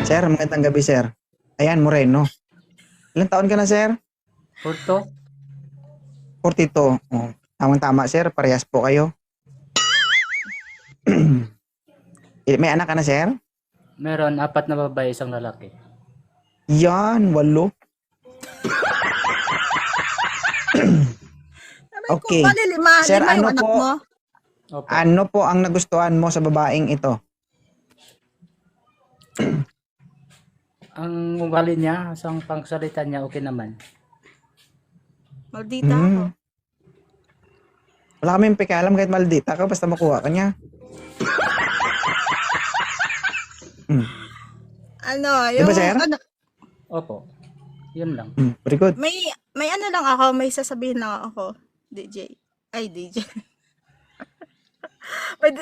Sir, magandang gabi, sir. Ayan, Moreno. Ilang taon ka na, sir? Porto? 42. Oh, tamang-tama, sir. Parehas po kayo. May anak ka na, sir? Meron 4 na babae, 1 lalaki. Yan, 8. Aray ko, Okay. bali lima. Sir, Lima yung ano anak po? mo. Opo. Ano po ang nagustuhan mo sa babaeng ito? Ang ugali niya, sa pangsalita niya, okay naman. Maldita ako. Wala kaming pakialam kahit maldita ka, basta makuha ka niya. Ano, Diba, yung sir? ano, Opo. Yun lang. Very good. may ano lang ako, may sasabihin lang ako, DJ. Ay, DJ.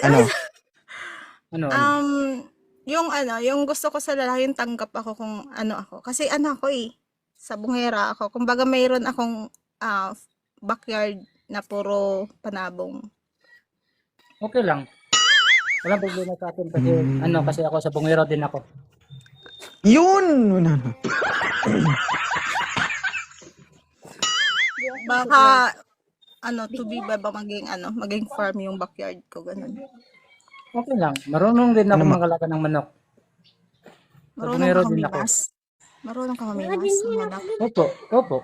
Ano? Ano? Yung gusto ko sa lalaki, yung tanggap ako kung ano ako. Kasi ano ako sa bungera ako. Kumbaga mayroon akong backyard na puro panabong. Okay lang. Walang problema sa akin kasi, kasi ako sa bungero din ako. Yun! Baka, to be ba maging farm yung backyard ko, ganun. Okay lang. Marunong din ako Ano magalaga ng manok. Marunong bungero ka din ako. mamilas. Marunong ka mamilas ng manok. Opo. Opo.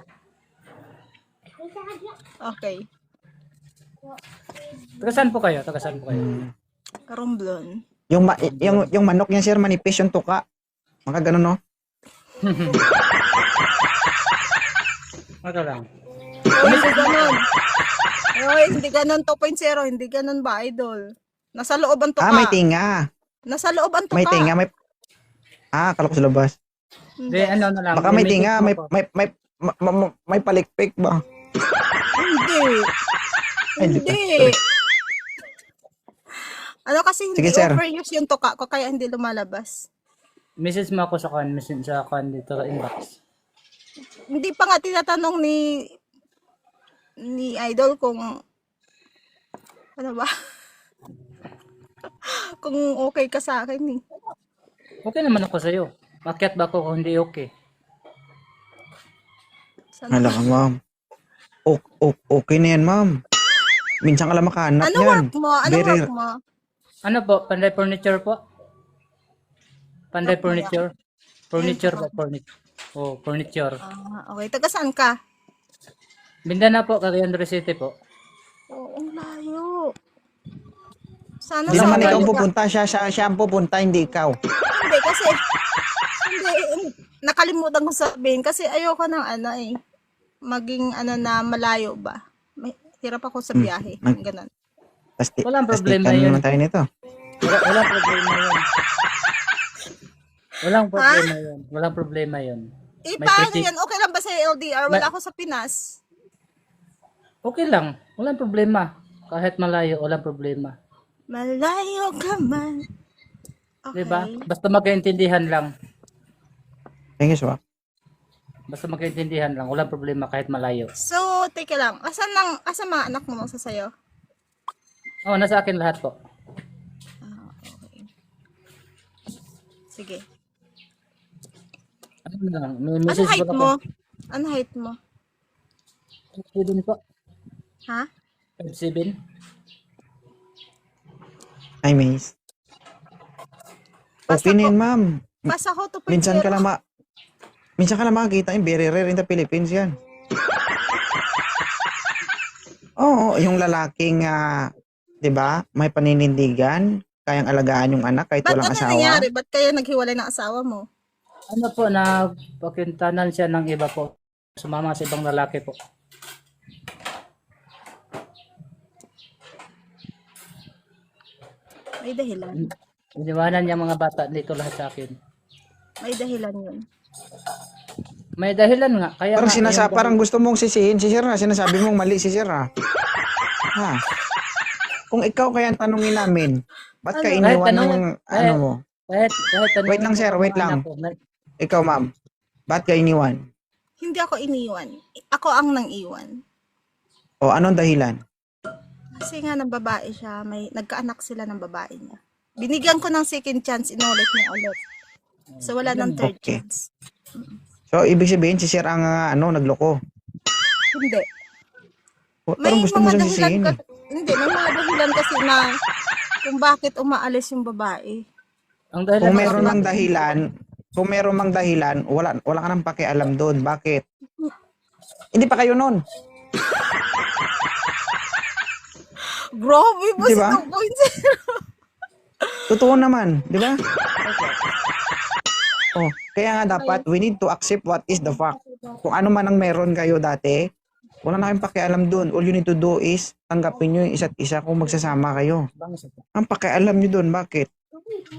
Okay. Taga saan po kayo? Karumblon. Yung manok niya, sir, manipis yung tuka. Mga ganun, no? Okay lang. Hindi ganun. Oy, hindi ganun 2.0. Hindi ganun ba, idol? Nasa loob ang tuka. May tinga. Nasa loob ang tuka. May tinga, kala ko sa labas. Hindi, ano na lang. Baka may limited tinga, mo may, po. may palikpik ba? Hindi. Hindi Hindi. Ano kasi hindi Sige, sir. overuse yung tuka ko kaya hindi lumalabas. Message mo ako sa dito sa inbox. Hindi pa nga tinatanong ni idol kung ano ba? Kung okay ka sa akin Okay naman ako sa'yo. Bakit ba ako kung hindi okay? Hala ka, ma'am. Okay na yan, ma'am. Minsan ka lang makahanap Ano yan. work mo? Ano Very- work mo? Ano po? Panday furniture po? Panday Ano po furniture? Furniture ba? Furniture. Okay. Taga saan ka? Mindanao po, Cagayan de City po. Oo, ang layo. Sana Hindi Ano naman sa ikaw galing? pupunta, siya ang pupunta, hindi ikaw. Hindi kasi nakalimutan ko sabihin kasi ayoko ng maging na malayo ba. May hirap ako sa biyahe, ganun. Walang problema tastikan yun. naman tayo nito. Walang problema yun. Walang problema yun. May Paano pretty- yan? Okay lang ba sa LDR? Wala ako sa Pinas. Okay lang. Walang problema. Kahit malayo, walang problema. Malayo ka man. Okay. Diba? Basta magkaintindihan lang. Thank you, sir. Basta magkaintindihan lang. Walang problema kahit malayo. So, teka lang. Asan mga anak mo sa sayo? Oh, nasa akin lahat po. Okay. Sige. Ano lang, may Ano message height ko mo? Ano height mo? 5'7" po. Ha? 5'7". Hi, Miss. Okay na yan, ma'am. Pas ako 2.0. Minsan ka lang makakita yung very rare in the Philippines yan. Oo, yung lalaking, 'di ba, may paninindigan, kayang alagaan yung anak kahit Ba't walang ano asawa. nangyari? Ba't kaya naghiwalay ng asawa mo? Ano po, napakintanan siya ng iba po. Sumama sa ibang lalaki po. May dahilan. Iniwanan niya mga bata dito lahat sa akin. May dahilan yun. May dahilan nga. Kaya Parang nga, parang gusto mong sisihin si Sir na, sinasabi mong mali si Sir ha. Ha? Kung ikaw kaya ang tanungin namin, ba't ka Ano? iniwan Kahit ng ano mo? kahit Wait lang, sir, wait lang. Ikaw, ma'am, ba't ka iniwan? Hindi ako iniwan. Ako ang nang iwan. O anong dahilan? Kasi nga ng babae siya, nagkaanak sila ng babae niya. Binigyan ko ng second chance, inulit niya ulit. So, wala nang third Okay. chance. So, ibig sabihin, si sir ang nagloko. Hindi. Parang gusto mo siyang sisihin. Hindi, may mga dahilan kasi na kung bakit umaalis yung babae. Ang dahilan Kung kasi meron mang dahilan, wala ka nang pakialam doon. Bakit? Hindi pa kayo noon. Grabe ba Di ba? si 2.0? Totoo naman, di ba? Oh, kaya nga dapat we need to accept what is the fact. Kung ano man ang meron kayo dati, wala na kayong pakialam doon. All you need to do is tanggapin nyo yung isa't isa kung magsasama kayo. Ang pakialam nyo doon, bakit?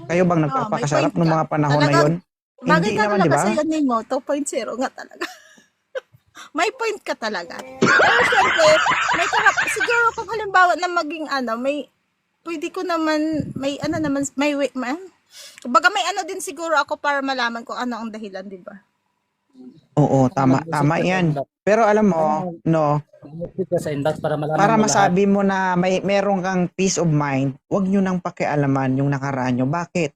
Kayo bang nagpapakasarap may point ng ka. mga panahon na Talagang yon? Bagay Hindi ka naman, talaga di ba? sa yan, Nemo. 2.0 nga talaga. May point ka talaga. Pero syempre, siguro kung halimbawa na maging pwede ko naman, kumbaga may din siguro ako para malaman kung ano ang dahilan, di ba? Oo, tama yan. Pero alam mo, no, sa inbox para malaman para mo lahat. masabi mo na meron kang peace of mind, wag nyo nang pakialaman yung nakaraan nyo. Bakit?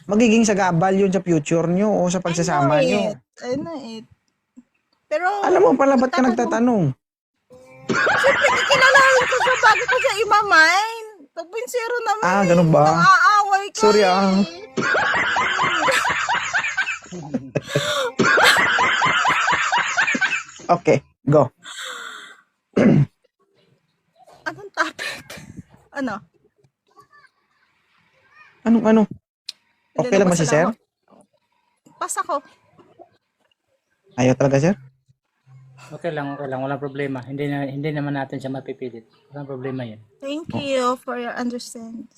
Magiging sagabal yun sa future nyo o sa pagsasama nyo. I know it. Pero, Alam mo pala, ba't ka nagtatanong? syempre, kikilalanin ko siya bago ko siya imamain. 2.0 naman. Ganun ba? Naaaway ka Sorry, Okay, go. Anong topic? Ano? Ano? Okay lang ba si sir? Pas ako. Ayaw talaga, sir? Okay lang. Walang problema. Hindi naman natin siya mapipilit. Walang problema yan. Thank you for your understanding.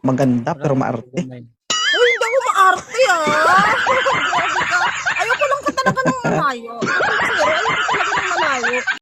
Maganda pero maarte. Problema yan. Uy, hindi ako maarte, ah. Grabe ka. Ayoko lang ka talaga ng malayo.